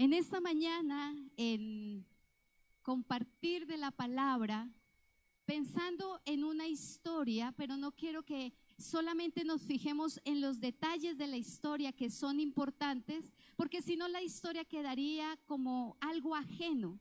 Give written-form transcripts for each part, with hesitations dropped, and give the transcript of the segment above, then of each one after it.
En esta mañana, en compartir de la palabra, pensando en una historia, pero no quiero que solamente nos fijemos en los detalles de la historia que son importantes, porque si no la historia quedaría como algo ajeno,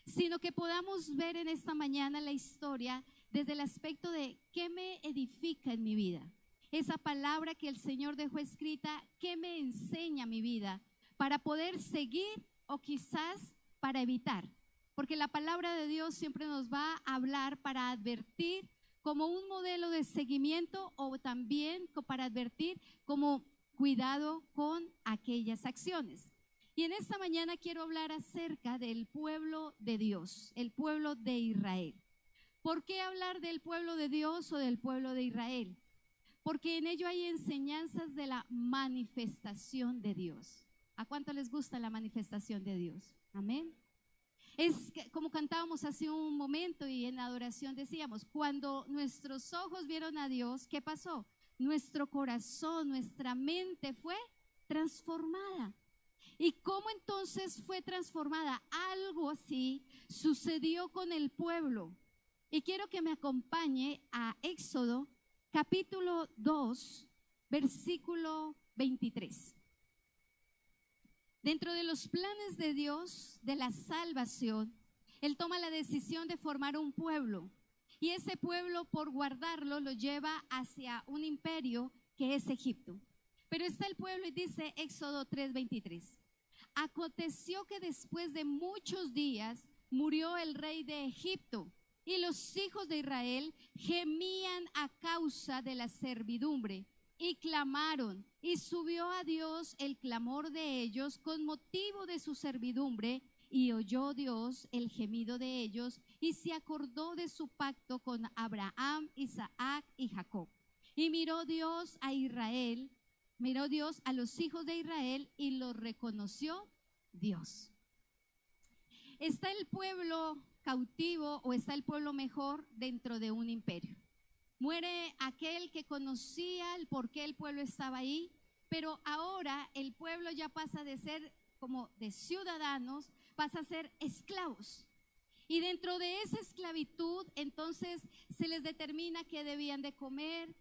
sino que podamos ver en esta mañana la historia desde el aspecto de qué me edifica en mi vida. Esa palabra que el Señor dejó escrita, ¿qué me enseña mi vida? Para poder seguir o quizás para evitar. Porque la palabra de Dios siempre nos va a hablar para advertir como un modelo de seguimiento o también para advertir como cuidado con aquellas acciones. Y en esta mañana quiero hablar acerca del pueblo de Dios, el pueblo de Israel. ¿Por qué hablar del pueblo de Dios o del pueblo de Israel? Porque en ello hay enseñanzas de la manifestación de Dios. ¿A cuánto les gusta la manifestación de Dios? Amén. Es como cantábamos hace un momento y en la adoración decíamos, cuando nuestros ojos vieron a Dios, ¿qué pasó? Nuestro corazón, nuestra mente fue transformada. ¿Y cómo entonces fue transformada? Algo así sucedió con el pueblo. Y quiero que me acompañe a Éxodo capítulo 2, versículo 23. Dentro de los planes de Dios, de la salvación, Él toma la decisión de formar un pueblo. Y ese pueblo, por guardarlo, lo lleva hacia un imperio que es Egipto. Pero está el pueblo y dice Éxodo 3:23. Aconteció que después de muchos días murió el rey de Egipto y los hijos de Israel gemían a causa de la servidumbre. Y clamaron, y subió a Dios el clamor de ellos con motivo de su servidumbre, y oyó Dios el gemido de ellos, y se acordó de su pacto con Abraham, Isaac y Jacob. Y miró Dios a Israel, miró Dios a los hijos de Israel, y los reconoció Dios. ¿Está el pueblo cautivo o está el pueblo mejor dentro de un imperio? Muere aquel que conocía el por qué el pueblo estaba ahí, pero ahora el pueblo ya pasa de ser como de ciudadanos, pasa a ser esclavos. Y dentro de esa esclavitud, entonces se les determina qué debían de comer,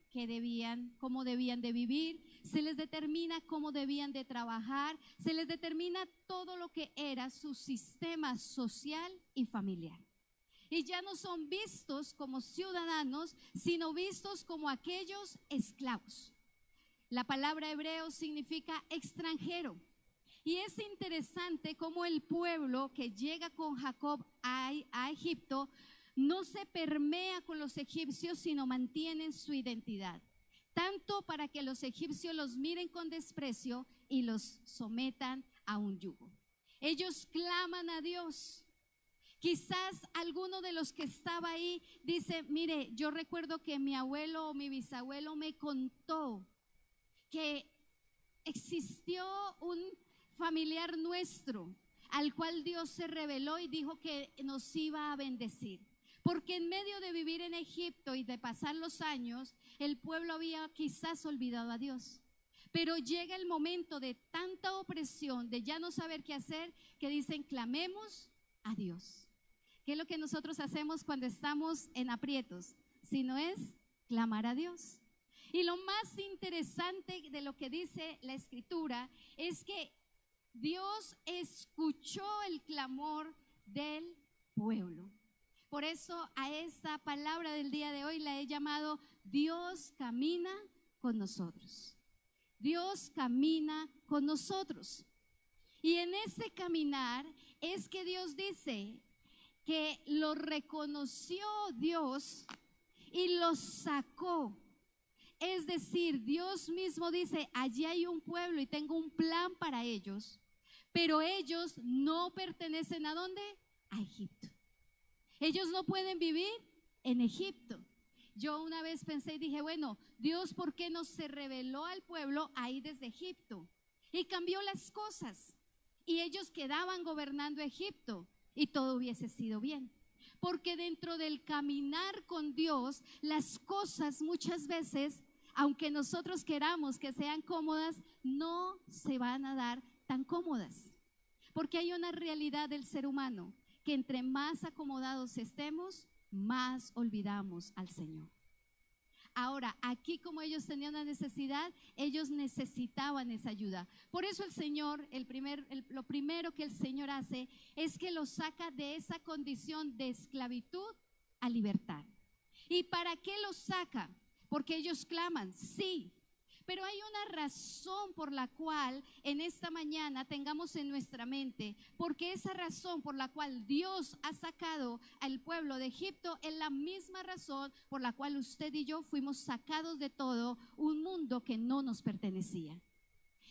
cómo debían de vivir, se les determina cómo debían de trabajar, se les determina todo lo que era su sistema social y familiar. Y ya no son vistos como ciudadanos, sino vistos como aquellos esclavos. La palabra hebreo significa extranjero. Y es interesante cómo el pueblo que llega con Jacob a Egipto no se permea con los egipcios, sino mantienen su identidad. Tanto para que los egipcios los miren con desprecio y los sometan a un yugo. Ellos claman a Dios. Quizás alguno de los que estaba ahí dice, mire, yo recuerdo que mi abuelo o mi bisabuelo me contó que existió un familiar nuestro al cual Dios se reveló y dijo que nos iba a bendecir. Porque en medio de vivir en Egipto y de pasar los años, el pueblo había quizás olvidado a Dios. Pero llega el momento de tanta opresión, de ya no saber qué hacer, que dicen, clamemos a Dios. ¿Qué es lo que nosotros hacemos cuando estamos en aprietos? Si no es clamar a Dios. Y lo más interesante de lo que dice la Escritura es que Dios escuchó el clamor del pueblo. Por eso a esta palabra del día de hoy la he llamado Dios camina con nosotros. Dios camina con nosotros. Y en ese caminar es que Dios dice que lo reconoció Dios y lo sacó. Es decir, Dios mismo dice, allí hay un pueblo y tengo un plan para ellos, pero ellos no pertenecen ¿a dónde? A Egipto. Ellos no pueden vivir en Egipto. Yo una vez pensé y dije, bueno, Dios, ¿por qué no se reveló al pueblo ahí desde Egipto? Y cambió las cosas y ellos quedaban gobernando Egipto. Y todo hubiese sido bien, porque dentro del caminar con Dios, las cosas muchas veces, aunque nosotros queramos que sean cómodas, no se van a dar tan cómodas. Porque hay una realidad del ser humano, que entre más acomodados estemos, más olvidamos al Señor. Ahora, aquí como ellos tenían una necesidad, ellos necesitaban esa ayuda. Por eso el Señor, lo primero que el Señor hace es que los saca de esa condición de esclavitud a libertad. ¿Y para qué los saca? Porque ellos claman, sí. Pero hay una razón por la cual en esta mañana tengamos en nuestra mente, porque esa razón por la cual Dios ha sacado al pueblo de Egipto es la misma razón por la cual usted y yo fuimos sacados de todo un mundo que no nos pertenecía.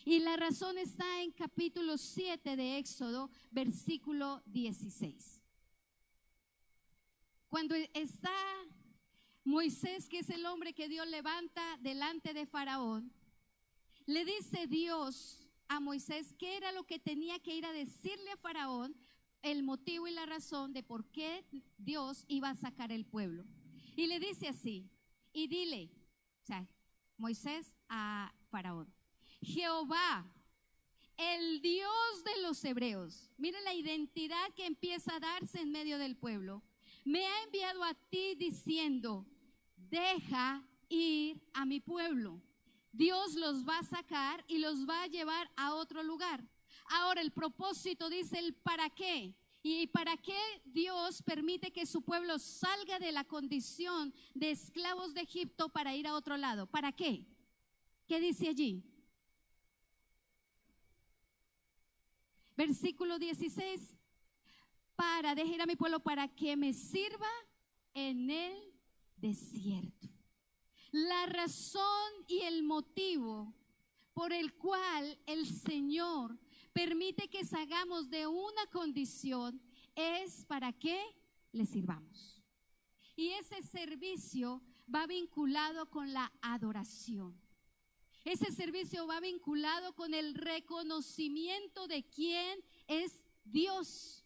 Y la razón está en capítulo 7 de Éxodo, versículo 16. Cuando está Moisés, que es el hombre que Dios levanta delante de Faraón, le dice Dios a Moisés qué era lo que tenía que ir a decirle a Faraón, el motivo y la razón de por qué Dios iba a sacar el pueblo. Y le dice así, y dile, o sea, Moisés a Faraón, Jehová, el Dios de los hebreos, mire la identidad que empieza a darse en medio del pueblo, me ha enviado a ti diciendo, deja ir a mi pueblo. Dios los va a sacar y los va a llevar a otro lugar. Ahora el propósito dice el para qué. ¿Y para qué Dios permite que su pueblo salga de la condición de esclavos de Egipto para ir a otro lado? ¿Para qué? ¿Qué dice allí? Versículo 16. Para dejar a mi pueblo para que me sirva en el desierto. La razón y el motivo por el cual el Señor permite que salgamos de una condición es para que le sirvamos. Y ese servicio va vinculado con la adoración. Ese servicio va vinculado con el reconocimiento de quién es Dios.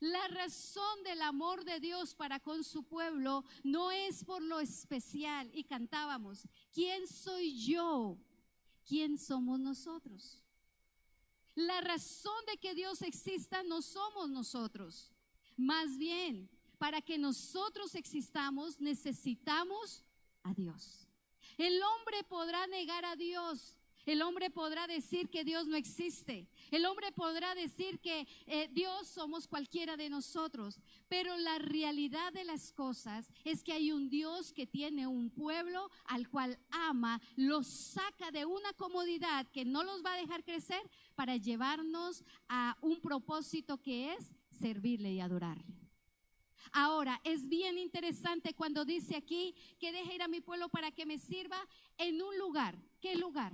La razón del amor de Dios para con su pueblo no es por lo especial. Y cantábamos, ¿quién soy yo? ¿Quién somos nosotros? La razón de que Dios exista no somos nosotros. Más bien, para que nosotros existamos necesitamos a Dios. El hombre podrá negar a Dios. El hombre podrá decir que Dios no existe. El hombre podrá decir que Dios somos cualquiera de nosotros. Pero la realidad de las cosas es que hay un Dios que tiene un pueblo al cual ama, los saca de una comodidad que no los va a dejar crecer para llevarnos a un propósito que es servirle y adorarle. Ahora, es bien interesante cuando dice aquí que deje ir a mi pueblo para que me sirva en un lugar. ¿Qué lugar?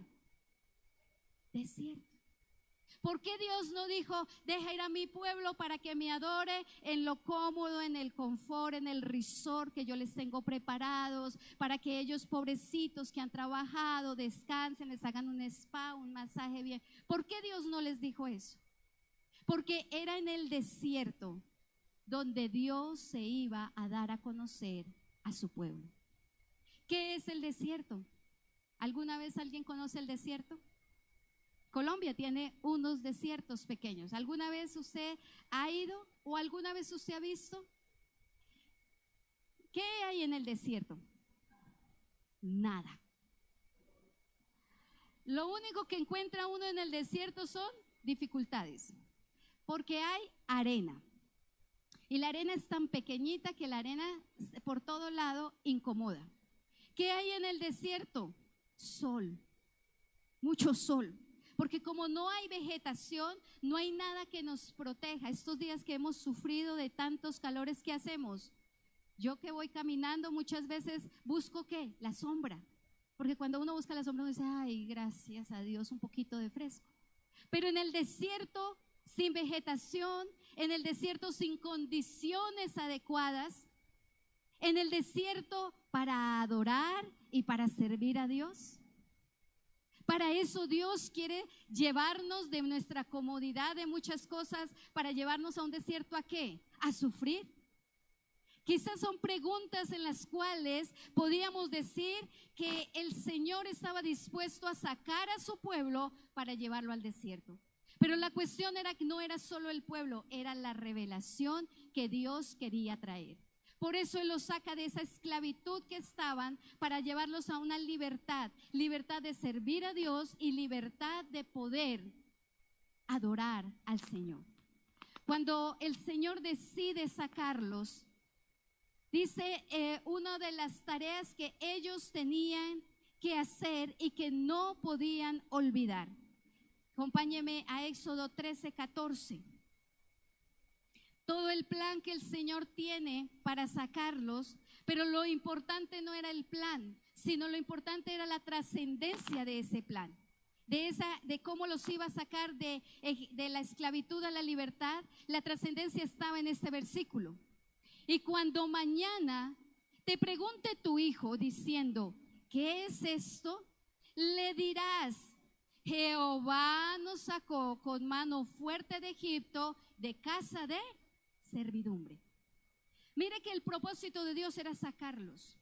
Desierto. ¿Por qué Dios no dijo, deja ir a mi pueblo para que me adore en lo cómodo, en el confort, en el resort que yo les tengo preparados, para que ellos pobrecitos que han trabajado, descansen, les hagan un spa, un masaje bien? ¿Por qué Dios no les dijo eso? Porque era en el desierto donde Dios se iba a dar a conocer a su pueblo. ¿Qué es el desierto? ¿Alguna vez alguien conoce el desierto? Colombia tiene unos desiertos pequeños. ¿Alguna vez usted ha ido o alguna vez usted ha visto? ¿Qué hay en el desierto? Nada. Lo único que encuentra uno en el desierto son dificultades, porque hay arena. Y la arena es tan pequeñita que la arena por todo lado incomoda. ¿Qué hay en el desierto? Sol, mucho sol. Porque como no hay vegetación, no hay nada que nos proteja. Estos días que hemos sufrido de tantos calores, ¿qué hacemos? Yo que voy caminando muchas veces busco ¿qué? La sombra. Porque cuando uno busca la sombra uno dice, ay, gracias a Dios, un poquito de fresco. Pero en el desierto, sin vegetación, en el desierto sin condiciones adecuadas, en el desierto para adorar y para servir a Dios. Para eso Dios quiere llevarnos de nuestra comodidad de muchas cosas, para llevarnos a un desierto ¿a qué? A sufrir. Quizás son preguntas en las cuales podíamos decir que el Señor estaba dispuesto a sacar a su pueblo para llevarlo al desierto. Pero la cuestión era que no era solo el pueblo, era la revelación que Dios quería traer. Por eso Él los saca de esa esclavitud que estaban para llevarlos a una libertad, libertad de servir a Dios y libertad de poder adorar al Señor. Cuando el Señor decide sacarlos, dice una de las tareas que ellos tenían que hacer y que no podían olvidar. Acompáñeme a Éxodo 13:14. Todo el plan que el Señor tiene para sacarlos, pero lo importante no era el plan, sino lo importante era la trascendencia de ese plan. De cómo los iba a sacar de la esclavitud a la libertad. La trascendencia estaba en este versículo. Y cuando mañana te pregunte tu hijo diciendo, ¿qué es esto? Le dirás, Jehová nos sacó con mano fuerte de Egipto, de casa de servidumbre. Mire que el propósito de Dios era sacarlos,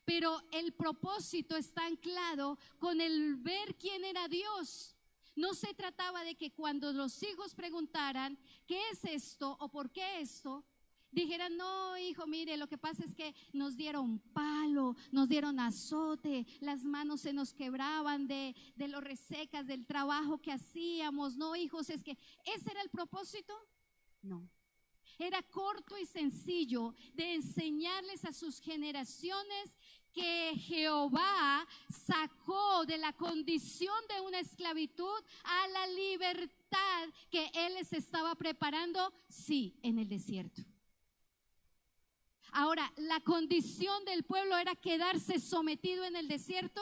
pero el propósito está anclado con el ver quién era Dios. No se trataba de que cuando los hijos preguntaran, ¿qué es esto o por qué esto?, dijeran, no, hijo, mire, lo que pasa es que nos dieron palo, nos dieron azote, las manos se nos quebraban de lo resecas del trabajo que hacíamos. No, hijos, es que ese era el propósito. No, era corto y sencillo, de enseñarles a sus generaciones que Jehová sacó de la condición de una esclavitud a la libertad que Él les estaba preparando, sí, en el desierto. Ahora, ¿la condición del pueblo era quedarse sometido en el desierto?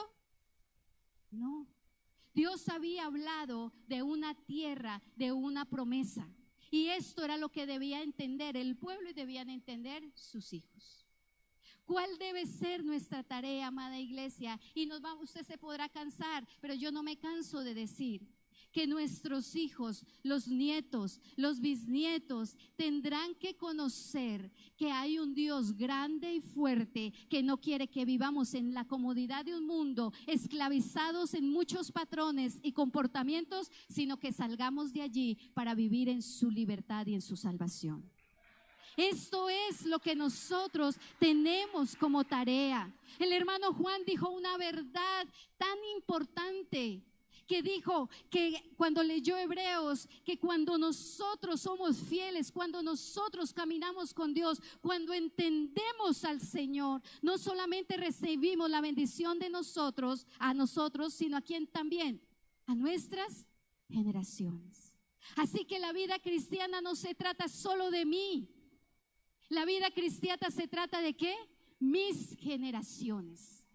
No. Dios había hablado de una tierra, de una promesa. Y esto era lo que debía entender el pueblo y debían entender sus hijos. ¿Cuál debe ser nuestra tarea, amada iglesia? Y usted se podrá cansar, pero yo no me canso de decir que nuestros hijos, los nietos, los bisnietos tendrán que conocer que hay un Dios grande y fuerte que no quiere que vivamos en la comodidad de un mundo, esclavizados en muchos patrones y comportamientos, sino que salgamos de allí para vivir en su libertad y en su salvación. Esto es lo que nosotros tenemos como tarea. El hermano Juan dijo una verdad tan importante, que dijo que cuando leyó Hebreos, que cuando nosotros somos fieles, cuando nosotros caminamos con Dios, cuando entendemos al Señor, no solamente recibimos la bendición de nosotros, a nosotros, sino a quien también, a nuestras generaciones. Así que la vida cristiana no se trata solo de mí. La vida cristiana se trata de ¿qué? Mis generaciones.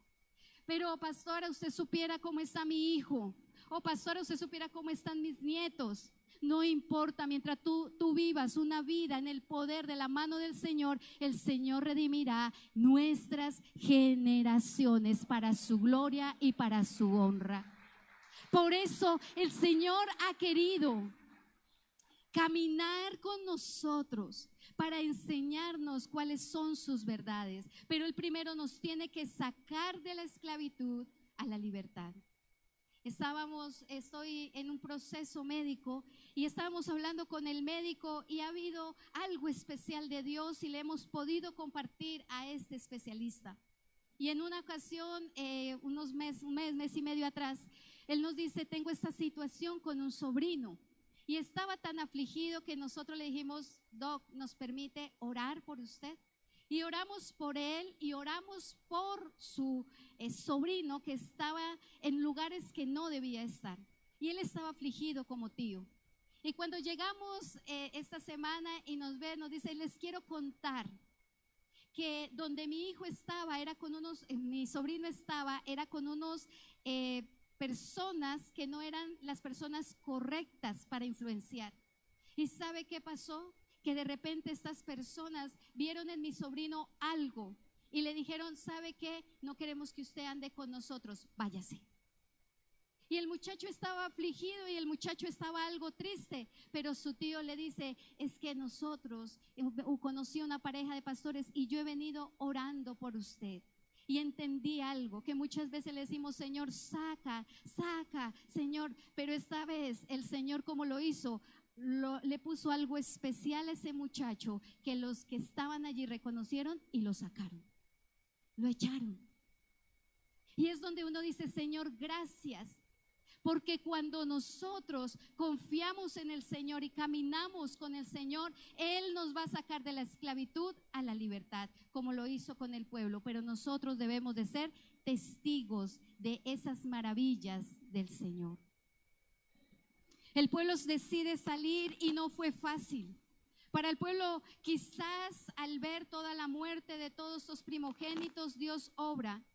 Pero pastora, usted supiera cómo está mi hijo. Oh, pastora, usted supiera cómo están mis nietos. No importa, mientras tú vivas una vida en el poder de la mano del Señor, el Señor redimirá nuestras generaciones para su gloria y para su honra. Por eso el Señor ha querido caminar con nosotros para enseñarnos cuáles son sus verdades. Pero el primero nos tiene que sacar de la esclavitud a la libertad. Estoy en un proceso médico y estábamos hablando con el médico y ha habido algo especial de Dios y le hemos podido compartir a este especialista. Y en una ocasión, un mes y medio atrás, él nos dice, tengo esta situación con un sobrino. Y estaba tan afligido que nosotros le dijimos, Doc, ¿nos permite orar por usted? Y oramos por él y oramos por su sobrino que estaba en lugares que no debía estar. Y él estaba afligido como tío. Y cuando llegamos esta semana y nos ve, nos dice, les quiero contar que donde mi hijo estaba, mi sobrino estaba, era con unos personas que no eran las personas correctas para influenciar. ¿Y sabe qué pasó? Que de repente estas personas vieron en mi sobrino algo y le dijeron, ¿sabe qué? No queremos que usted ande con nosotros, váyase. Y el muchacho estaba afligido y el muchacho estaba algo triste, pero su tío le dice, es que nosotros, conocí una pareja de pastores y yo he venido orando por usted. Y entendí algo, que muchas veces le decimos, Señor, saca, saca, Señor, pero esta vez el Señor, como lo hizo, le puso algo especial a ese muchacho, que los que estaban allí reconocieron y lo sacaron, lo echaron. Y es donde uno dice, Señor, gracias. Porque cuando nosotros confiamos en el Señor y caminamos con el Señor, Él nos va a sacar de la esclavitud a la libertad, como lo hizo con el pueblo. Pero nosotros debemos de ser testigos de esas maravillas del Señor. El pueblo decide salir y no fue fácil. Para el pueblo, quizás al ver toda la muerte de todos sus primogénitos, Dios obra.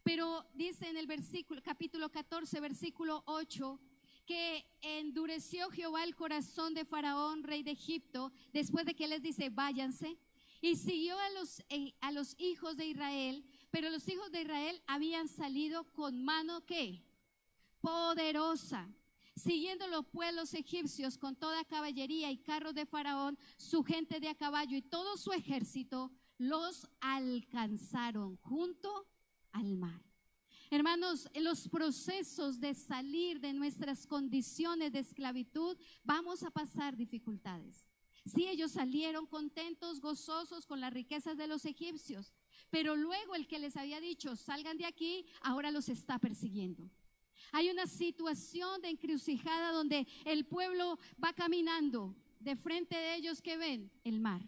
Pero dice en el versículo, capítulo 14, versículo 8, que endureció Jehová el corazón de Faraón, rey de Egipto, después de que les dice, váyanse, y siguió a los hijos de Israel, pero los hijos de Israel habían salido con mano, ¿qué? Poderosa, siguiendo los pueblos egipcios con toda caballería y carros de Faraón, su gente de a caballo y todo su ejército, los alcanzaron junto al mar. Hermanos, en los procesos de salir de nuestras condiciones de esclavitud vamos a pasar dificultades. Sí, ellos salieron contentos, gozosos con las riquezas de los egipcios, pero luego el que les había dicho salgan de aquí, ahora los está persiguiendo. Hay una situación de encrucijada donde el pueblo va caminando, de frente de ellos, ¿qué ven? El mar,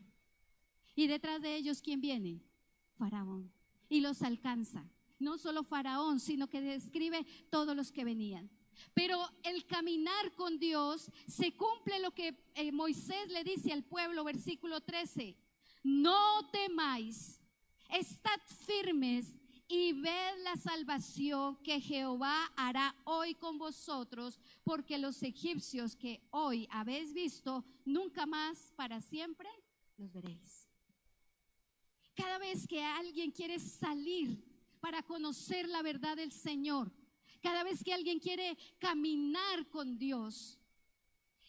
y detrás de ellos, ¿quién viene? Faraón. Y los alcanza. No solo Faraón, sino que describe todos los que venían. Pero el caminar con Dios se cumple lo que Moisés le dice al pueblo, versículo 13: no temáis, estad firmes y ved la salvación que Jehová hará hoy con vosotros, porque los egipcios que hoy habéis visto, nunca más para siempre los veréis. Cada vez que alguien quiere salir para conocer la verdad del Señor, cada vez que alguien quiere caminar con Dios,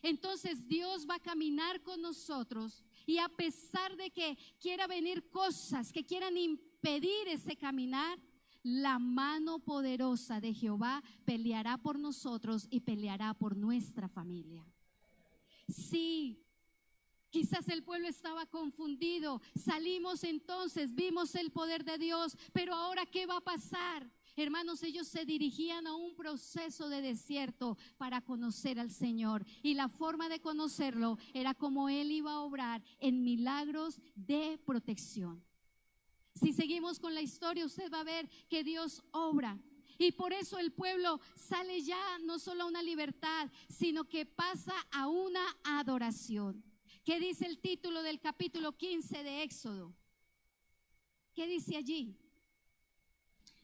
entonces Dios va a caminar con nosotros. Y a pesar de que quiera venir cosas que quieran impedir ese caminar, la mano poderosa de Jehová peleará por nosotros y peleará por nuestra familia. Sí. Quizás el pueblo estaba confundido. Salimos entonces, vimos el poder de Dios, pero ahora ¿qué va a pasar? Hermanos, ellos se dirigían a un proceso de desierto para conocer al Señor, y la forma de conocerlo era como Él iba a obrar en milagros de protección. Si seguimos con la historia, usted va a ver que Dios obra. Y por eso el pueblo sale ya no solo a una libertad, sino que pasa a una adoración. ¿Qué dice el título del capítulo 15 de Éxodo? ¿Qué dice allí?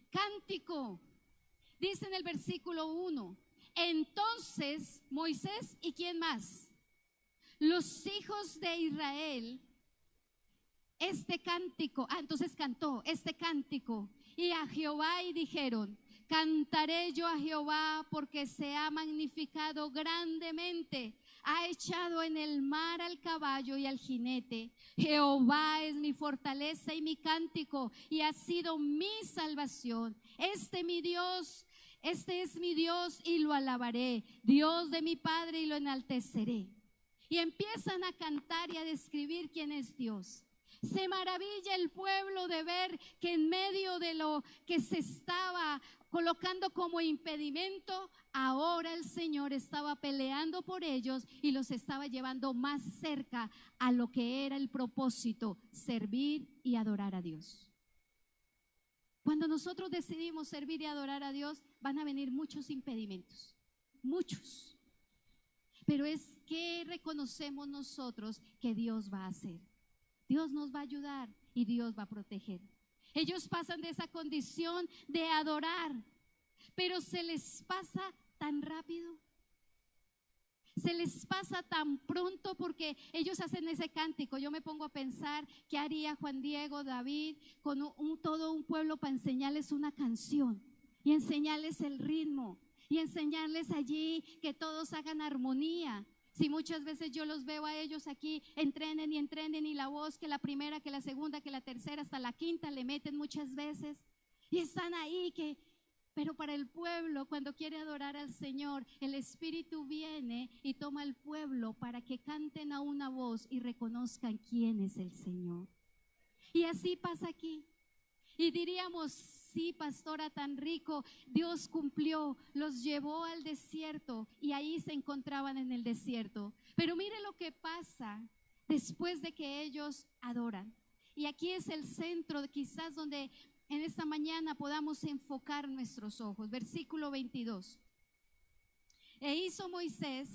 Cántico. Dice en el versículo 1: entonces Moisés y ¿quién más? Los hijos de Israel, entonces cantó este cántico y a Jehová, y dijeron: cantaré yo a Jehová porque se ha magnificado grandemente, ha echado en el mar al caballo y al jinete. Jehová es mi fortaleza y mi cántico, y ha sido mi salvación. Este es mi Dios y lo alabaré, Dios de mi Padre, y lo enalteceré. Y empiezan a cantar y a describir quién es Dios. Se maravilla el pueblo de ver que en medio de lo que se estaba colocando como impedimento, ahora el Señor estaba peleando por ellos y los estaba llevando más cerca a lo que era el propósito: servir y adorar a Dios. Cuando nosotros decidimos servir y adorar a Dios, van a venir muchos impedimentos, muchos. Pero es que reconocemos nosotros que Dios va a hacer. Dios nos va a ayudar y Dios va a proteger. Ellos pasan de esa condición de adorar, pero se les pasa tan rápido, se les pasa tan pronto, porque ellos hacen ese cántico. Yo me pongo a pensar qué haría Juan Diego, David, con todo un pueblo para enseñarles una canción y enseñarles el ritmo y enseñarles allí que todos hagan armonía. Si muchas veces yo los veo a ellos aquí, entrenen y la voz, que la primera, que la segunda, que la tercera, hasta la quinta le meten muchas veces. Y están ahí pero para el pueblo, cuando quiere adorar al Señor, el Espíritu viene y toma al pueblo para que canten a una voz y reconozcan quién es el Señor. Y así pasa aquí. Y diríamos, sí, pastora, tan rico, Dios cumplió, los llevó al desierto y ahí se encontraban en el desierto. Pero mire lo que pasa después de que ellos adoran. Y aquí es el centro, quizás donde en esta mañana podamos enfocar nuestros ojos. Versículo 22. E hizo Moisés,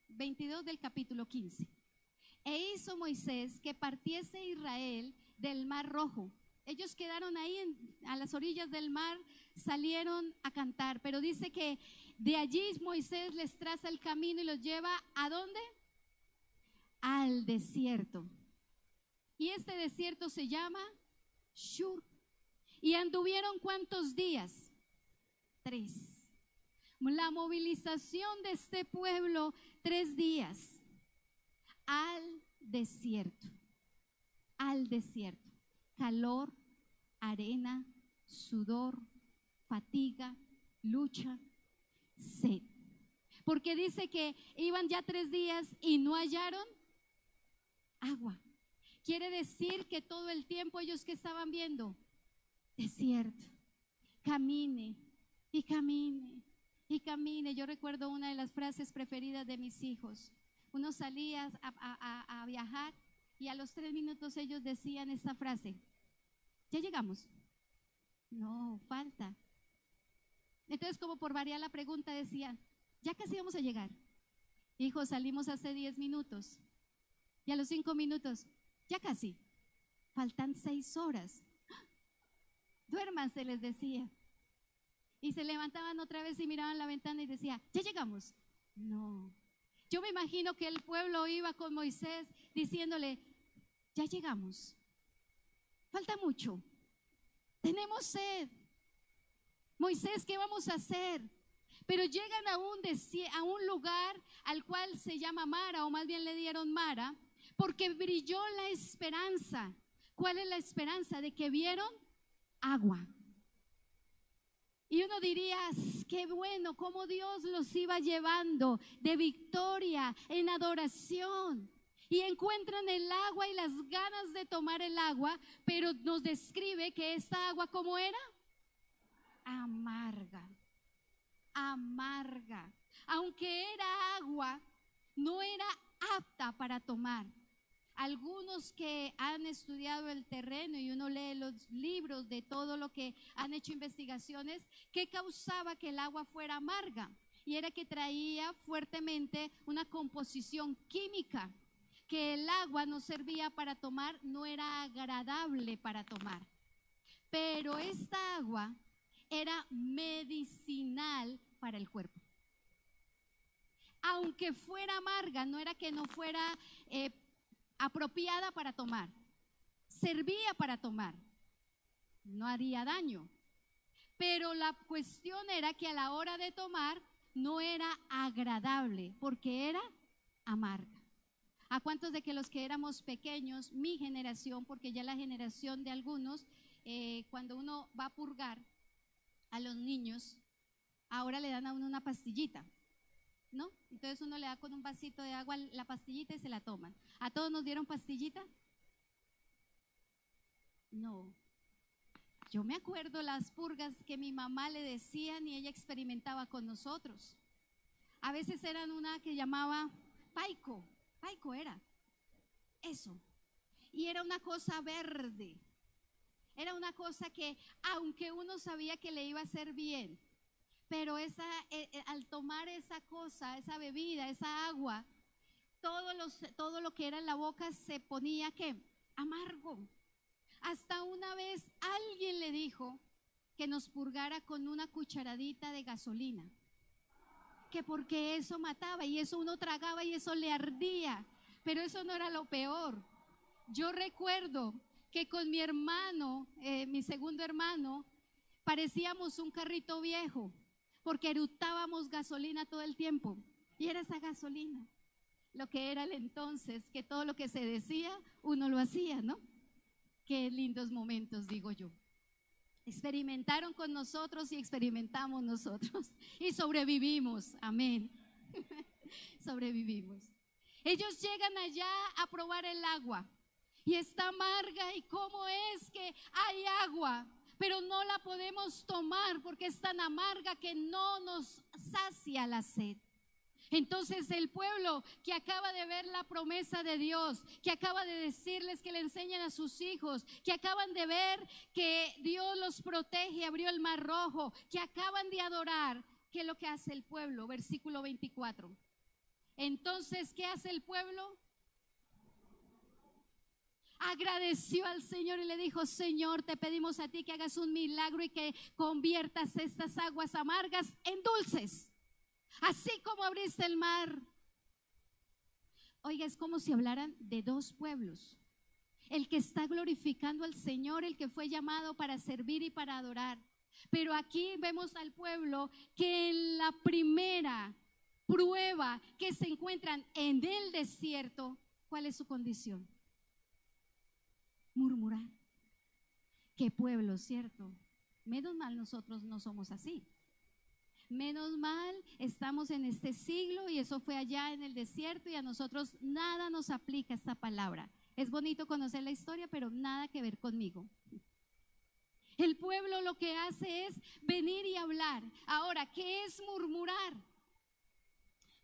22 del capítulo 15. E hizo Moisés que partiese Israel del mar Rojo. Ellos quedaron ahí a las orillas del mar, salieron a cantar, pero dice que de allí Moisés les traza el camino y los lleva ¿a dónde? Al desierto. Y este desierto se llama Shur. ¿Y anduvieron cuántos días? 3. La movilización de este pueblo, 3 días al desierto. Al desierto. Calor, arena, sudor, fatiga, lucha, sed. Porque dice que iban ya 3 días y no hallaron agua. Quiere decir que todo el tiempo ellos que estaban viendo, desierto, camine y camine y camine. Yo recuerdo una de las frases preferidas de mis hijos. Uno salía a viajar y a los 3 minutos ellos decían esta frase: ¿ya llegamos? No, falta. Entonces, como por variar la pregunta, decían: ya casi vamos a llegar. Hijo, salimos hace 10 minutos. Y a los 5 minutos, ya casi. Faltan 6 horas. Duérmanse, les decía. Y se levantaban otra vez y miraban la ventana y decía: ¿ya llegamos? No. Yo me imagino que el pueblo iba con Moisés diciéndole: ya llegamos. Falta mucho. Tenemos sed. Moisés, ¿qué vamos a hacer? Pero llegan a un lugar al cual se llama Mara, o más bien le dieron Mara, porque brilló la esperanza. ¿Cuál es la esperanza? De que vieron agua. Y uno diría: qué bueno, cómo Dios los iba llevando de victoria en adoración. Y encuentran el agua y las ganas de tomar el agua, pero nos describe que esta agua, ¿cómo era? Amarga, amarga. Aunque era agua, no era apta para tomar. Algunos que han estudiado el terreno y uno lee los libros de todo lo que han hecho investigaciones, ¿qué causaba que el agua fuera amarga? Y era que traía fuertemente una composición química, que el agua no servía para tomar, no era agradable para tomar. Pero esta agua era medicinal para el cuerpo. Aunque fuera amarga, no era que no fuera apropiada para tomar, servía para tomar, no haría daño. Pero la cuestión era que a la hora de tomar no era agradable, porque era amarga. ¿A cuántos de que los que éramos pequeños, mi generación, porque ya la generación de algunos, cuando uno va a purgar a los niños, ahora le dan a uno una pastillita, ¿no? Entonces uno le da con un vasito de agua la pastillita y se la toman. ¿A todos nos dieron pastillita? No. Yo me acuerdo las purgas que mi mamá le decían y ella experimentaba con nosotros. A veces eran una que llamaba paico era eso. Y era una cosa verde. Era una cosa que, aunque uno sabía que le iba a hacer bien, pero al tomar esa cosa, esa bebida, esa agua, todo lo que era en la boca se ponía ¿qué? Amargo. Hasta una vez alguien le dijo que nos purgara con una cucharadita de gasolina, que porque eso mataba, y eso uno tragaba y eso le ardía. Pero eso no era lo peor. Yo recuerdo que con mi hermano, mi segundo hermano, parecíamos un carrito viejo, porque eructábamos gasolina todo el tiempo. Y era esa gasolina, lo que era el entonces, que todo lo que se decía, uno lo hacía, ¿no? Qué lindos momentos, digo yo. Experimentaron con nosotros y experimentamos nosotros y sobrevivimos, amén. Sobrevivimos. Ellos llegan allá a probar el agua y está amarga, y cómo es que hay agua, pero no la podemos tomar porque es tan amarga que no nos sacia la sed. Entonces el pueblo que acaba de ver la promesa de Dios, que acaba de decirles que le enseñen a sus hijos, que acaban de ver que Dios los protege, abrió el mar rojo, que acaban de adorar, ¿qué es lo que hace el pueblo? Versículo 24. Entonces, ¿qué hace el pueblo? Agradeció al Señor y le dijo: Señor, te pedimos a ti que hagas un milagro y que conviertas estas aguas amargas en dulces, así como abriste el mar. Oiga, es como si hablaran de dos pueblos: el que está glorificando al Señor, el que fue llamado para servir y para adorar. Pero aquí vemos al pueblo que en la primera prueba que se encuentran en el desierto, ¿cuál es su condición? Murmurar. Qué pueblo, ¿cierto? Menos mal nosotros no somos así. Menos mal estamos en este siglo y eso fue allá en el desierto y a nosotros nada nos aplica esta palabra. Es bonito conocer la historia, pero nada que ver conmigo. El pueblo lo que hace es venir y hablar. Ahora, ¿qué es murmurar?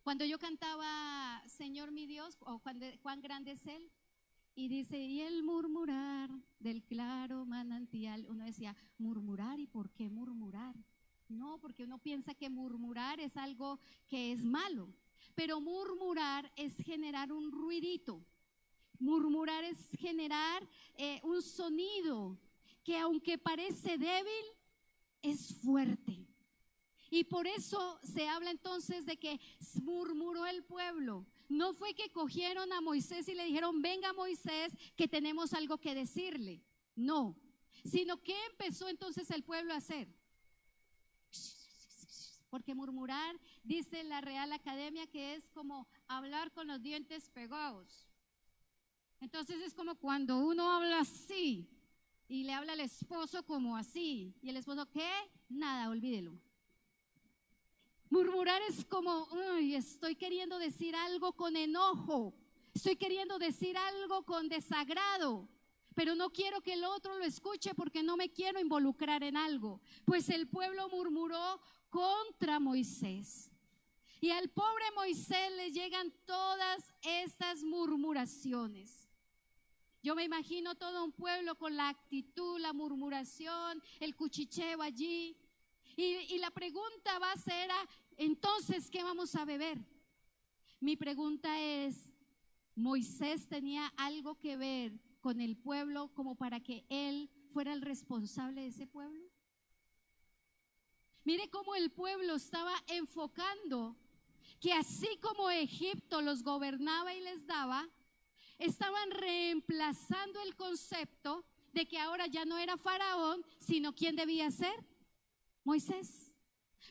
Cuando yo cantaba Señor mi Dios, o cuán grande es Él, y dice, y el murmurar del claro manantial, uno decía, murmurar, ¿y por qué murmurar? No, porque uno piensa que murmurar es algo que es malo, pero murmurar es generar un ruidito. Murmurar es generar un sonido que, aunque parece débil, es fuerte. Y por eso se habla entonces de que murmuró el pueblo. No fue que cogieron a Moisés y le dijeron, venga Moisés, que tenemos algo que decirle. No, sino que empezó entonces el pueblo a hacer. Porque murmurar, dice la Real Academia, que es como hablar con los dientes pegados. Entonces es como cuando uno habla así y le habla al esposo como así. Y el esposo, ¿qué? Nada, olvídelo. Murmurar es como, uy, estoy queriendo decir algo con enojo, estoy queriendo decir algo con desagrado, pero no quiero que el otro lo escuche porque no me quiero involucrar en algo. Pues el pueblo murmuró contra Moisés. Y al pobre Moisés le llegan todas estas murmuraciones. Yo me imagino todo un pueblo con la actitud, la murmuración, el cuchicheo allí. Y la pregunta va a ser, entonces, ¿qué vamos a beber? Mi pregunta es, ¿Moisés tenía algo que ver con el pueblo como para que él fuera el responsable de ese pueblo? Mire cómo el pueblo estaba enfocando que así como Egipto los gobernaba y les daba, estaban reemplazando el concepto de que ahora ya no era Faraón, sino ¿quién debía ser? Moisés.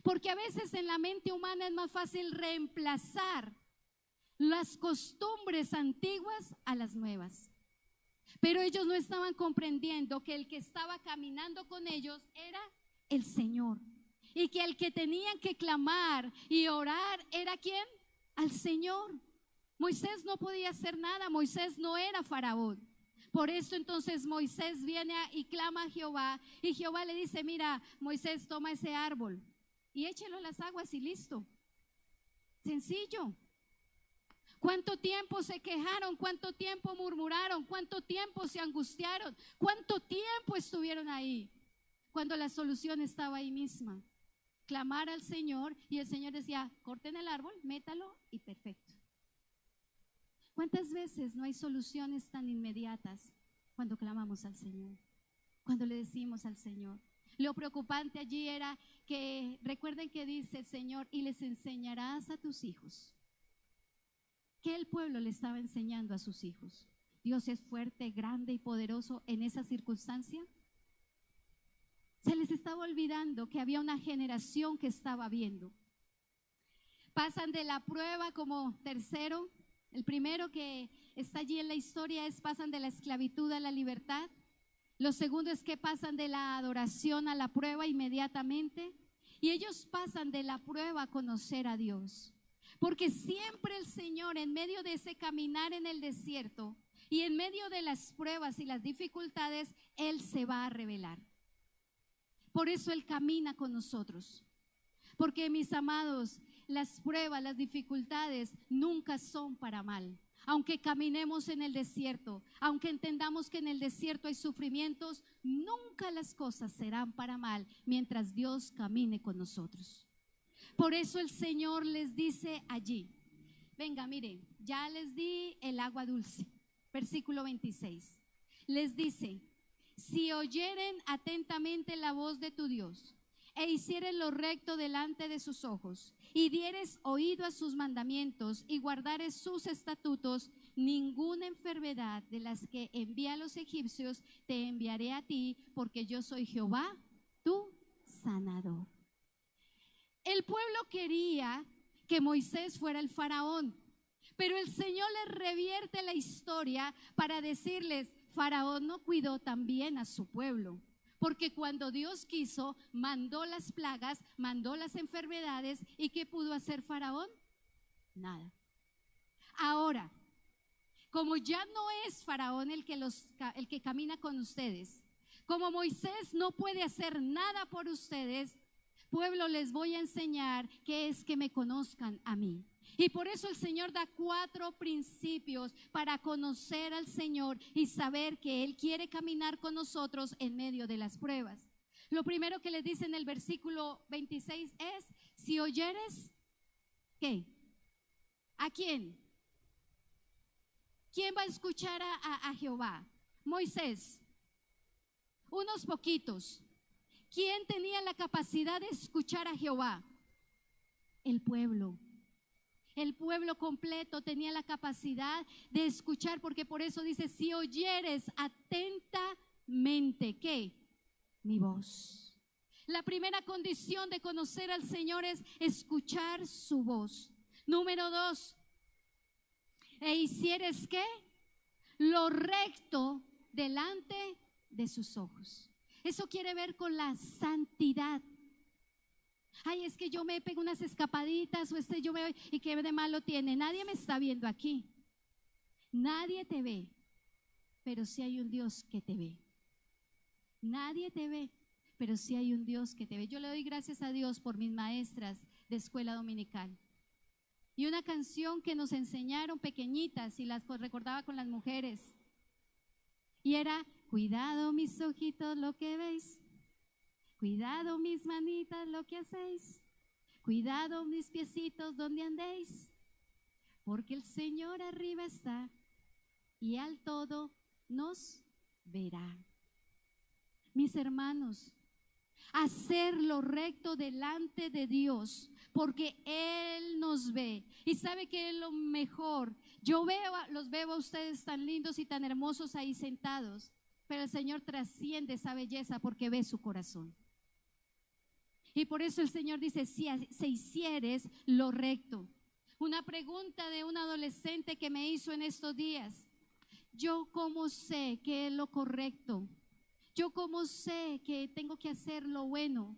Porque a veces en la mente humana es más fácil reemplazar las costumbres antiguas a las nuevas. Pero ellos no estaban comprendiendo que el que estaba caminando con ellos era el Señor. Y que el que tenían que clamar y orar era ¿quién? Al Señor. Moisés no podía hacer nada, Moisés no era Faraón. Por eso entonces Moisés viene y clama a Jehová, y Jehová le dice, mira Moisés, toma ese árbol y échelo a las aguas y listo. Sencillo. ¿Cuánto tiempo se quejaron? ¿Cuánto tiempo murmuraron? ¿Cuánto tiempo se angustiaron? ¿Cuánto tiempo estuvieron ahí? Cuando la solución estaba ahí misma. Clamar al Señor, y el Señor decía, corten el árbol, métalo y perfecto. ¿Cuántas veces no hay soluciones tan inmediatas cuando clamamos al Señor? Cuando le decimos al Señor. Lo preocupante allí era que, recuerden que dice el Señor, y les enseñarás a tus hijos. ¿Qué el pueblo le estaba enseñando a sus hijos? ¿Dios es fuerte, grande y poderoso en esa circunstancia? Se les estaba olvidando que había una generación que estaba viendo. Pasan de la prueba como tercero. El primero que está allí en la historia es pasan de la esclavitud a la libertad. Lo segundo es que pasan de la adoración a la prueba inmediatamente. Y ellos pasan de la prueba a conocer a Dios. Porque siempre el Señor, en medio de ese caminar en el desierto y en medio de las pruebas y las dificultades, Él se va a revelar. Por eso Él camina con nosotros. Porque, mis amados, las pruebas, las dificultades nunca son para mal. Aunque caminemos en el desierto, aunque entendamos que en el desierto hay sufrimientos, nunca las cosas serán para mal mientras Dios camine con nosotros. Por eso el Señor les dice allí, venga, miren, ya les di el agua dulce. Versículo 26. Les dice, si oyeren atentamente la voz de tu Dios e hicieren lo recto delante de sus ojos, y dieres oído a sus mandamientos y guardares sus estatutos, ninguna enfermedad de las que envié a los egipcios te enviaré a ti, porque yo soy Jehová, tu sanador. El pueblo quería que Moisés fuera el faraón, pero el Señor les revierte la historia para decirles, Faraón no cuidó tan bien a su pueblo. Porque cuando Dios quiso, mandó las plagas, mandó las enfermedades. ¿Y qué pudo hacer Faraón? Nada. Ahora, como ya no es Faraón el que camina con ustedes, como Moisés no puede hacer nada por ustedes, pueblo, les voy a enseñar qué es que me conozcan a mí. Y por eso el Señor da 4 principios para conocer al Señor y saber que Él quiere caminar con nosotros en medio de las pruebas. Lo primero que les dice en el versículo 26 es, si oyeres, ¿qué? ¿A quién? ¿Quién va a escuchar a Jehová? Moisés. Unos poquitos. ¿Quién tenía la capacidad de escuchar a Jehová? El pueblo. El pueblo completo tenía la capacidad de escuchar, porque por eso dice, si oyeres atentamente, ¿qué? Mi voz. La primera condición de conocer al Señor es escuchar su voz. Número 2, e hicieres, ¿qué? Lo recto delante de sus ojos. Eso quiere ver con la santidad. Ay, es que yo me pego unas escapaditas o yo me voy, y qué de malo tiene. Nadie me está viendo aquí. Nadie te ve, pero sí hay un Dios que te ve. Nadie te ve, pero sí hay un Dios que te ve. Yo le doy gracias a Dios por mis maestras de escuela dominical. Y una canción que nos enseñaron pequeñitas y las recordaba con las mujeres. Y era, cuidado mis ojitos lo que veis. Cuidado mis manitas lo que hacéis, cuidado mis piecitos donde andéis, porque el Señor arriba está y al todo nos verá. Mis hermanos, hacer lo recto delante de Dios, porque Él nos ve y sabe que es lo mejor. Los veo a ustedes tan lindos y tan hermosos ahí sentados, pero el Señor trasciende esa belleza porque ve su corazón. Y por eso el Señor dice, si hicieres lo recto. Una pregunta de un adolescente que me hizo en estos días. ¿Yo cómo sé que es lo correcto? ¿Yo cómo sé que tengo que hacer lo bueno?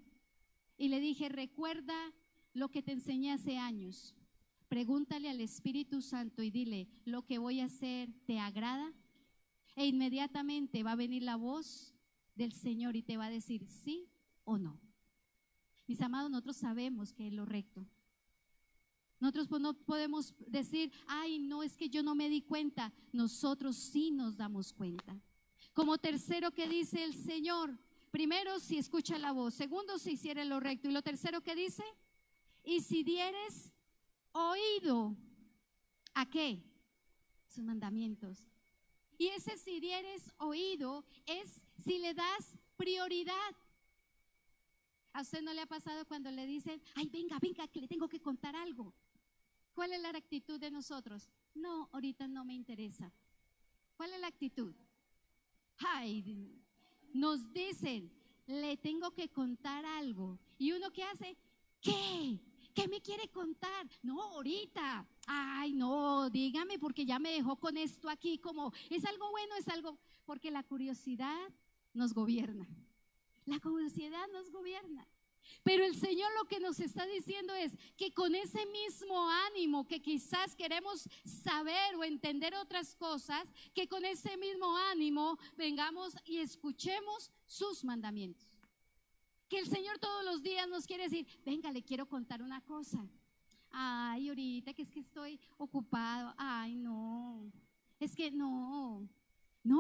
Y le dije, recuerda lo que te enseñé hace años. Pregúntale al Espíritu Santo y dile, ¿lo que voy a hacer te agrada? E inmediatamente va a venir la voz del Señor y te va a decir sí o no. Mis amados, nosotros sabemos que es lo recto. Nosotros no podemos decir, ay, no, es que yo no me di cuenta. Nosotros sí nos damos cuenta. Como tercero, que dice el Señor? Primero, si escucha la voz. Segundo, si hiciere lo recto. Y lo tercero, que dice? Y si dieres oído, ¿a qué? Sus mandamientos. Y ese si dieres oído es si le das prioridad. ¿A usted no le ha pasado cuando le dicen, ay, venga, que le tengo que contar algo? ¿Cuál es la actitud de nosotros? No, ahorita no me interesa. ¿Cuál es la actitud? Ay, nos dicen, le tengo que contar algo. ¿Y uno qué hace? ¿Qué? ¿Qué me quiere contar? No, ahorita. Ay, no, dígame, porque ya me dejó con esto aquí, como, ¿es algo bueno? ¿Es algo? Porque la curiosidad nos gobierna. La curiosidad nos gobierna. Pero el Señor lo que nos está diciendo es que con ese mismo ánimo que quizás queremos saber o entender otras cosas, que con ese mismo ánimo vengamos y escuchemos sus mandamientos. Que el Señor todos los días nos quiere decir, venga, le quiero contar una cosa. Ay, ahorita que es que estoy ocupado. Ay, no, es que no,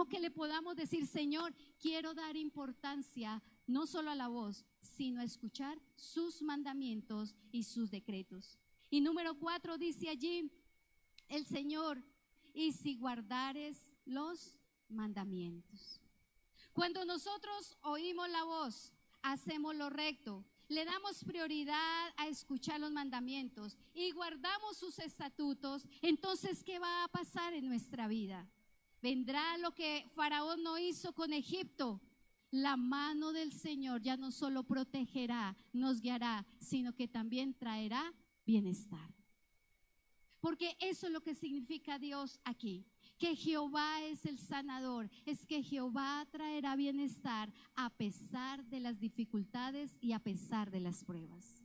que le podamos decir, Señor, quiero dar importancia no solo a la voz, sino a escuchar sus mandamientos y sus decretos. Y número 4 dice allí el Señor, y si guardares los mandamientos. Cuando nosotros oímos la voz, hacemos lo recto, le damos prioridad a escuchar los mandamientos y guardamos sus estatutos, entonces ¿qué va a pasar en nuestra vida? Vendrá lo que Faraón no hizo con Egipto. La mano del Señor ya no solo protegerá, nos guiará, sino que también traerá bienestar. Porque eso es lo que significa Dios aquí. Que Jehová es el sanador, es que Jehová traerá bienestar a pesar de las dificultades y a pesar de las pruebas.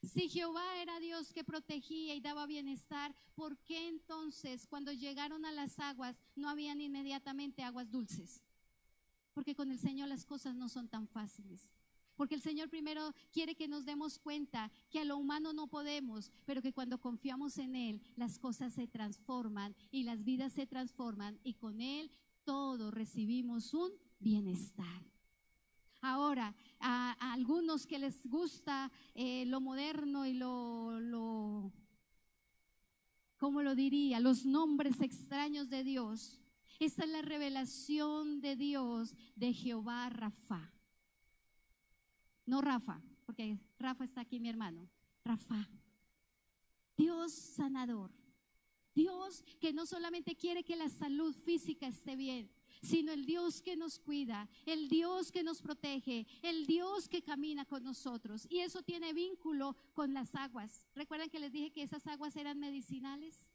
Si Jehová era Dios que protegía y daba bienestar, ¿por qué entonces cuando llegaron a las aguas no habían inmediatamente aguas dulces? Porque con el Señor las cosas no son tan fáciles. Porque el Señor primero quiere que nos demos cuenta que a lo humano no podemos, pero que cuando confiamos en Él, las cosas se transforman y las vidas se transforman y con Él todos recibimos un bienestar. Ahora, a algunos que les gusta lo moderno y ¿cómo lo diría? Los nombres extraños de Dios. Esta es la revelación de Dios de Jehová Rafa. No Rafa, porque Rafa está aquí mi hermano. Rafa. Dios sanador. Dios que no solamente quiere que la salud física esté bien, sino el Dios que nos cuida, el Dios que nos protege, el Dios que camina con nosotros. Y eso tiene vínculo con las aguas. ¿Recuerdan que les dije que esas aguas eran medicinales?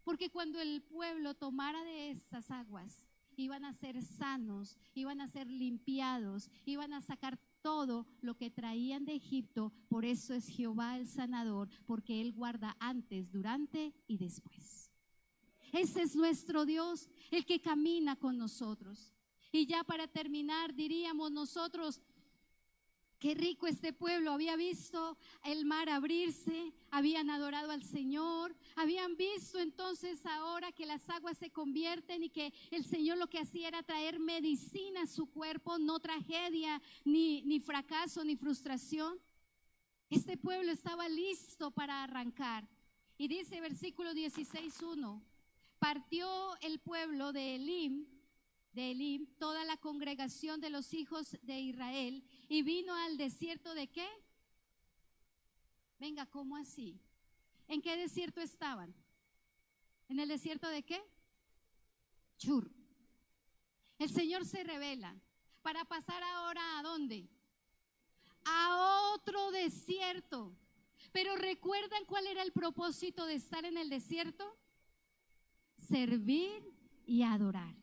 Porque cuando el pueblo tomara de esas aguas, iban a ser sanos, iban a ser limpiados, iban a sacar todo lo que traían de Egipto. Por eso es Jehová el sanador, porque Él guarda antes, durante y después. Ese es nuestro Dios, el que camina con nosotros. Y ya para terminar, diríamos nosotros, qué rico este pueblo, había visto el mar abrirse, habían adorado al Señor, habían visto entonces ahora que las aguas se convierten y que el Señor lo que hacía era traer medicina a su cuerpo, no tragedia, ni fracaso, ni frustración. Este pueblo estaba listo para arrancar. Y dice versículo 16:1, partió el pueblo de Elim, toda la congregación de los hijos de Israel, y vino al desierto ¿de qué? Venga, ¿cómo así? ¿En qué desierto estaban? ¿En el desierto de qué? Shur. El Señor se revela para pasar ahora ¿a dónde? A otro desierto. Pero ¿recuerdan cuál era el propósito de estar en el desierto? Servir y adorar.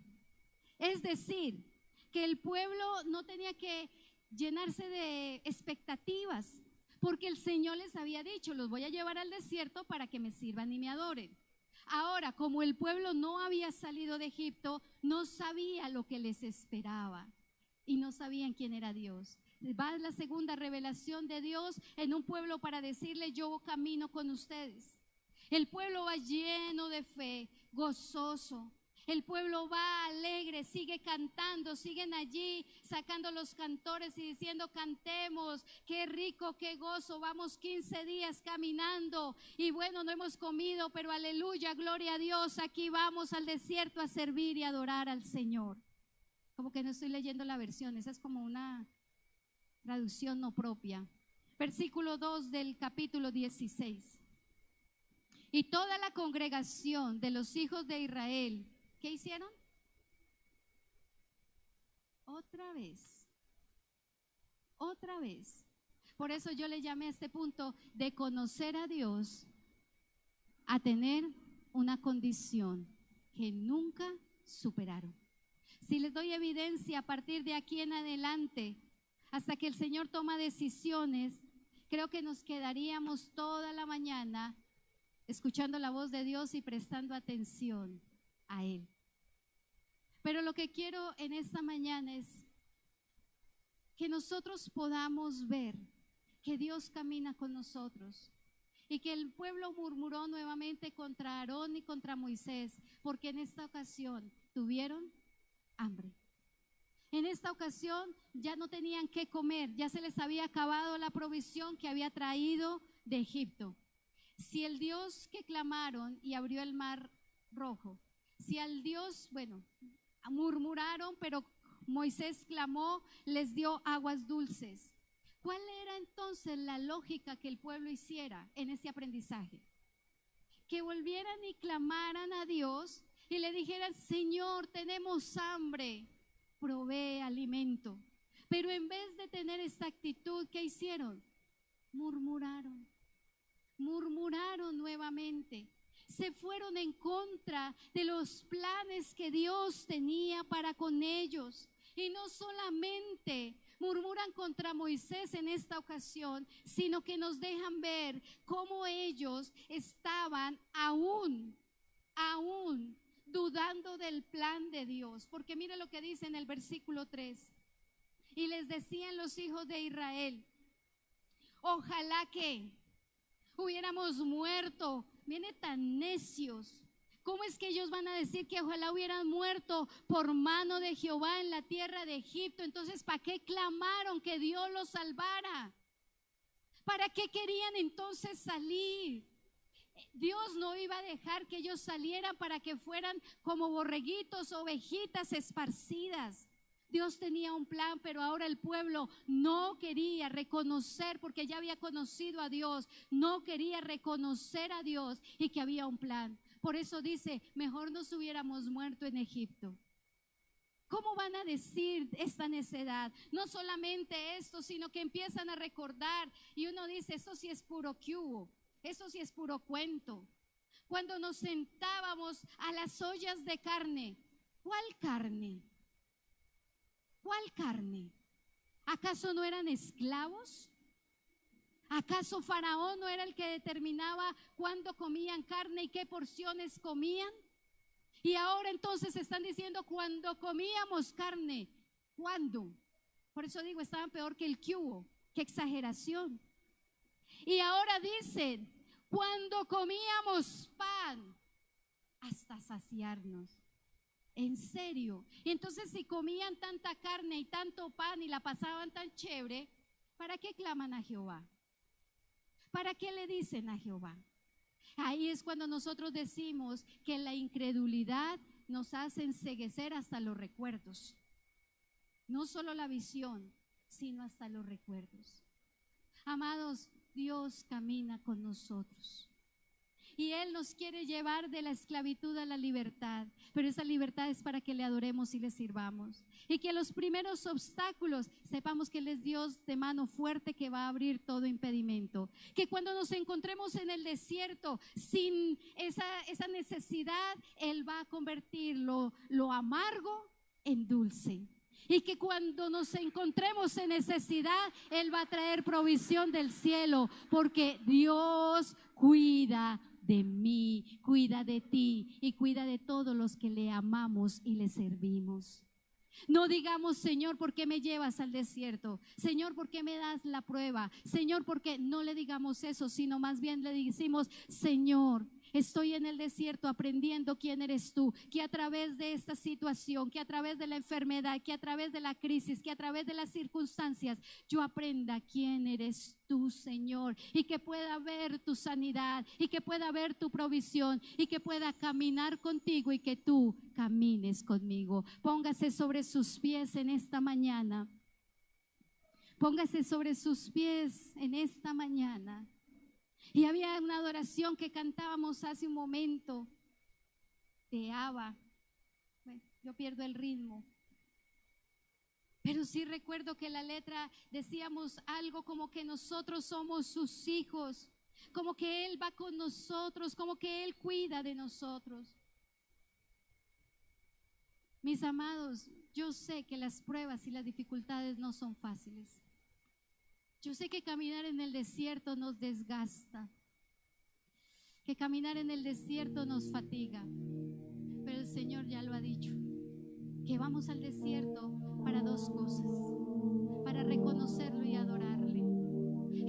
Es decir, que el pueblo no tenía que llenarse de expectativas, porque el Señor les había dicho, los voy a llevar al desierto para que me sirvan y me adoren. Ahora, como el pueblo no había salido de Egipto, no sabía lo que les esperaba y no sabían quién era Dios. Va la segunda revelación de Dios en un pueblo para decirle, yo camino con ustedes. El pueblo va lleno de fe, gozoso. El pueblo va alegre, sigue cantando, siguen allí sacando los cantores y diciendo cantemos, qué rico, qué gozo, vamos 15 días caminando y bueno, no hemos comido, pero aleluya, gloria a Dios, aquí vamos al desierto a servir y adorar al Señor. Como que no estoy leyendo la versión, esa es como una traducción no propia. Versículo 2 del capítulo 16. Y toda la congregación de los hijos de Israel, ¿qué hicieron? Otra vez. Por eso yo le llamé a este punto de conocer a Dios a tener una condición que nunca superaron. Si les doy evidencia a partir de aquí en adelante, hasta que el Señor toma decisiones, creo que nos quedaríamos toda la mañana escuchando la voz de Dios y prestando atención a Él. Pero lo que quiero en esta mañana es que nosotros podamos ver que Dios camina con nosotros y que el pueblo murmuró nuevamente contra Aarón y contra Moisés, porque en esta ocasión tuvieron hambre. En esta ocasión ya no tenían qué comer, ya se les había acabado la provisión que había traído de Egipto. Si el Dios que clamaron y abrió el mar rojo, si al Dios, murmuraron, pero Moisés clamó, les dio aguas dulces. ¿Cuál era entonces la lógica que el pueblo hiciera en ese aprendizaje? Que volvieran y clamaran a Dios y le dijeran: Señor, tenemos hambre, provee alimento. Pero en vez de tener esta actitud, ¿qué hicieron? Murmuraron nuevamente. Se fueron en contra de los planes que Dios tenía para con ellos. Y no solamente murmuran contra Moisés en esta ocasión, sino que nos dejan ver cómo ellos estaban aún dudando del plan de Dios. Porque mire lo que dice en el versículo 3. Y les decían los hijos de Israel: ojalá que hubiéramos muerto. Viene tan necios. ¿Cómo es que ellos van a decir que ojalá hubieran muerto por mano de Jehová en la tierra de Egipto? Entonces, ¿para qué clamaron que Dios los salvara? ¿Para qué querían entonces salir? Dios no iba a dejar que ellos salieran para que fueran como borreguitos, ovejitas esparcidas. Dios tenía un plan, pero ahora el pueblo no quería reconocer, porque ya había conocido a Dios, no quería reconocer a Dios y que había un plan. Por eso dice: mejor nos hubiéramos muerto en Egipto. ¿Cómo van a decir esta necedad? No solamente esto, sino que empiezan a recordar y uno dice: eso sí es puro cubo, eso sí es puro cuento. Cuando nos sentábamos a las ollas de carne, ¿cuál carne? ¿Cuál carne? ¿Acaso no eran esclavos? ¿Acaso Faraón no era el que determinaba cuándo comían carne y qué porciones comían? Y ahora entonces están diciendo: cuando comíamos carne. ¿Cuándo? Por eso digo, estaban peor que el cubo. ¡Qué exageración! Y ahora dicen: cuando comíamos pan hasta saciarnos. En serio. Y entonces, si comían tanta carne y tanto pan y la pasaban tan chévere, ¿para qué claman a Jehová? ¿Para qué le dicen a Jehová? Ahí es cuando nosotros decimos que la incredulidad nos hace enceguecer hasta los recuerdos. No solo la visión, sino hasta los recuerdos. Amados, Dios camina con nosotros. Y Él nos quiere llevar de la esclavitud a la libertad. Pero esa libertad es para que le adoremos y le sirvamos. Y que los primeros obstáculos sepamos que Él es Dios de mano fuerte, que va a abrir todo impedimento. Que cuando nos encontremos en el desierto sin esa necesidad, Él va a convertir lo amargo en dulce. Y que cuando nos encontremos en necesidad, Él va a traer provisión del cielo. Porque Dios cuida de mí, cuida de ti y cuida de todos los que le amamos y le servimos. No digamos: Señor, ¿por qué me llevas al desierto? Señor, ¿por qué me das la prueba? Señor, ¿por qué? No le digamos eso, sino más bien le decimos: Señor, estoy en el desierto aprendiendo quién eres tú, que a través de esta situación, que a través de la enfermedad, que a través de la crisis, que a través de las circunstancias, yo aprenda quién eres tú, Señor, y que pueda ver tu sanidad, y que pueda ver tu provisión, y que pueda caminar contigo y que tú camines conmigo. Póngase sobre sus pies en esta mañana. Póngase sobre sus pies en esta mañana. Y había una adoración que cantábamos hace un momento de Abba. Bueno, yo pierdo el ritmo, pero sí recuerdo que la letra decíamos algo como que nosotros somos sus hijos, como que Él va con nosotros, como que Él cuida de nosotros. Mis amados, yo sé que las pruebas y las dificultades no son fáciles. Yo sé que caminar en el desierto nos desgasta, que caminar en el desierto nos fatiga, pero el Señor ya lo ha dicho, que vamos al desierto para dos cosas, para reconocerlo y adorarle.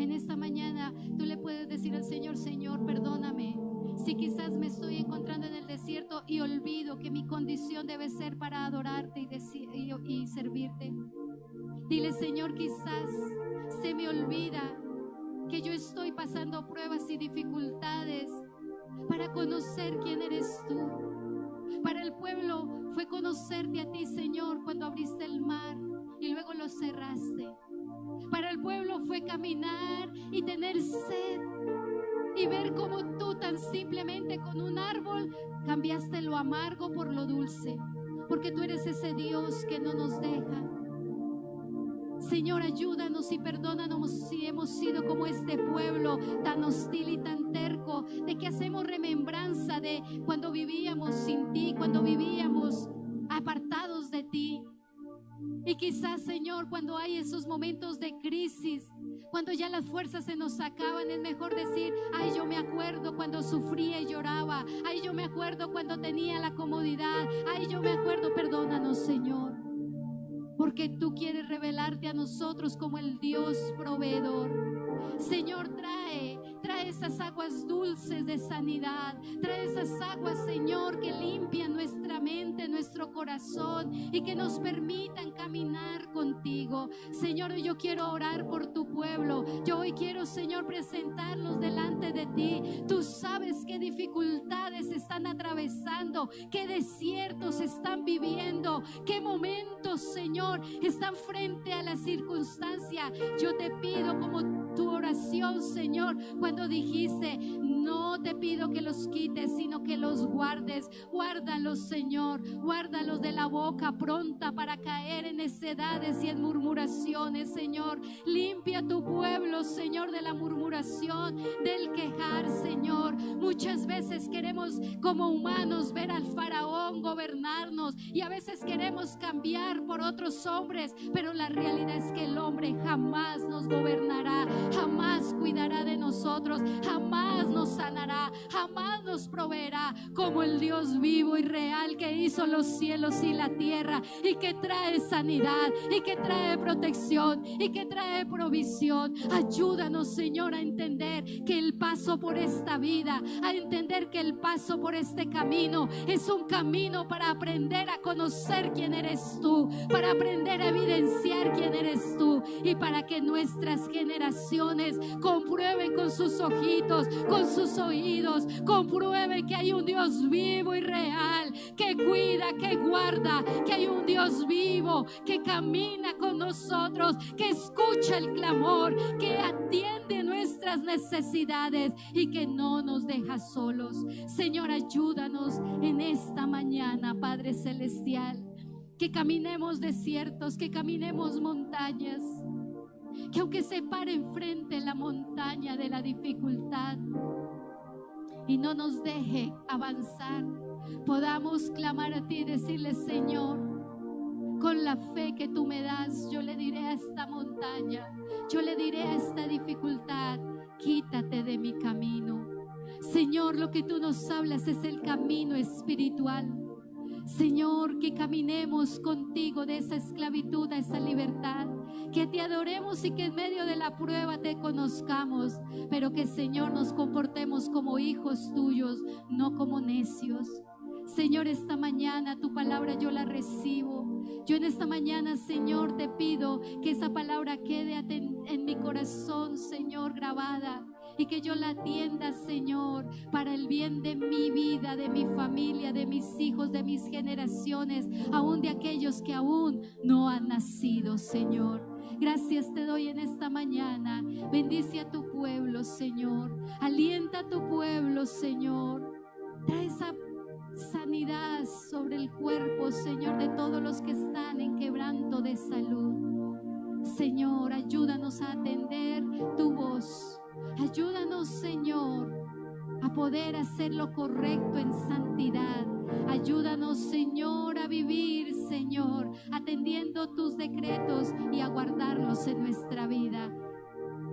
En esta mañana tú le puedes decir al Señor: Señor, perdóname si quizás me estoy encontrando en el desierto y olvido que mi condición debe ser para adorarte y servirte. Dile: Señor, quizás se me olvida que yo estoy pasando pruebas y dificultades para conocer quién eres tú. Para el pueblo fue conocerte a ti, Señor, cuando abriste el mar y luego lo cerraste. Para el pueblo fue caminar y tener sed y ver cómo tú tan simplemente con un árbol cambiaste lo amargo por lo dulce, porque tú eres ese Dios que no nos deja. Señor, ayúdanos y perdónanos si hemos sido como este pueblo tan hostil y tan terco, de que hacemos remembranza de cuando vivíamos sin ti, cuando vivíamos apartados de ti. Y quizás, Señor, cuando hay esos momentos de crisis, cuando ya las fuerzas se nos acaban, es mejor decir: ay, yo me acuerdo cuando sufría y lloraba, ay, yo me acuerdo cuando tenía la comodidad, ay, yo me acuerdo. Perdónanos, Señor, porque tú quieres revelarte a nosotros como el Dios proveedor. Señor, trae esas aguas dulces de sanidad, trae esas aguas, Señor, que limpian nuestra mente, nuestro corazón y que nos permitan caminar contigo. Señor, yo quiero orar por tu pueblo. Yo hoy quiero, Señor, presentarlos delante de ti. Tú sabes qué dificultades están atravesando, qué desiertos están viviendo, qué momentos, Señor, están frente a la circunstancia. Yo te pido, como tu oración, Señor, cuando dijiste: no te pido que los quites, sino que los guardes. Guárdalos, Señor, guárdalos de la boca pronta para caer en necedades y en murmuraciones, Señor. Limpia tu pueblo, Señor, de la murmuración, del quejar, Señor. Muchas veces queremos como humanos ver al faraón gobernarnos y a veces queremos cambiar por otros hombres, pero la realidad es que el hombre jamás nos gobernará, jamás cuidará de nosotros, jamás nos sanará, jamás nos proveerá como el Dios vivo y real que hizo los cielos y la tierra, y que trae sanidad, y que trae protección, y que trae provisión. Ayúdanos, Señor, a entender que el paso por esta vida, a entender que el paso por este camino es un camino para aprender a conocer quién eres tú, para aprender a evidenciar quién eres tú, y para que nuestras generaciones comprueben con sus ojitos, con sus oídos, comprueben que hay un Dios vivo y real, que cuida, que guarda, que hay un Dios vivo que camina con nosotros, que escucha el clamor, que atiende nuestras necesidades y que no nos deja solos. Señor, ayúdanos en esta mañana, Padre Celestial, que caminemos desiertos, que caminemos montañas, que aunque se pare enfrente la montaña de la dificultad y no nos deje avanzar, podamos clamar a ti y decirle: Señor, con la fe que tú me das, yo le diré a esta montaña, yo le diré a esta dificultad: quítate de mi camino. Señor, lo que tú nos hablas es el camino espiritual. Señor, que caminemos contigo de esa esclavitud a esa libertad, que te adoremos y que en medio de la prueba te conozcamos, pero que, Señor, nos comportemos como hijos tuyos, no como necios. Señor, esta mañana tu palabra yo la recibo. Yo en esta mañana, Señor, te pido que esa palabra quede en mi corazón, Señor, grabada, y que yo la atienda, Señor, para el bien de mi vida, de mi familia, de mis hijos, de mis generaciones, aún de aquellos que aún no han nacido, Señor. Gracias te doy en esta mañana. Bendice a tu pueblo, Señor. Alienta a tu pueblo, Señor. Trae esa sanidad sobre el cuerpo, Señor, de todos los que están en quebranto de salud. Señor, ayúdanos a atender tu voz. Ayúdanos, Señor, a poder hacer lo correcto en santidad. Ayúdanos, Señor, a vivir, Señor, atendiendo tus decretos y a guardarlos en nuestra vida.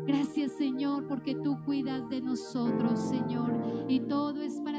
Gracias, Señor, porque tú cuidas de nosotros, Señor, y todo es para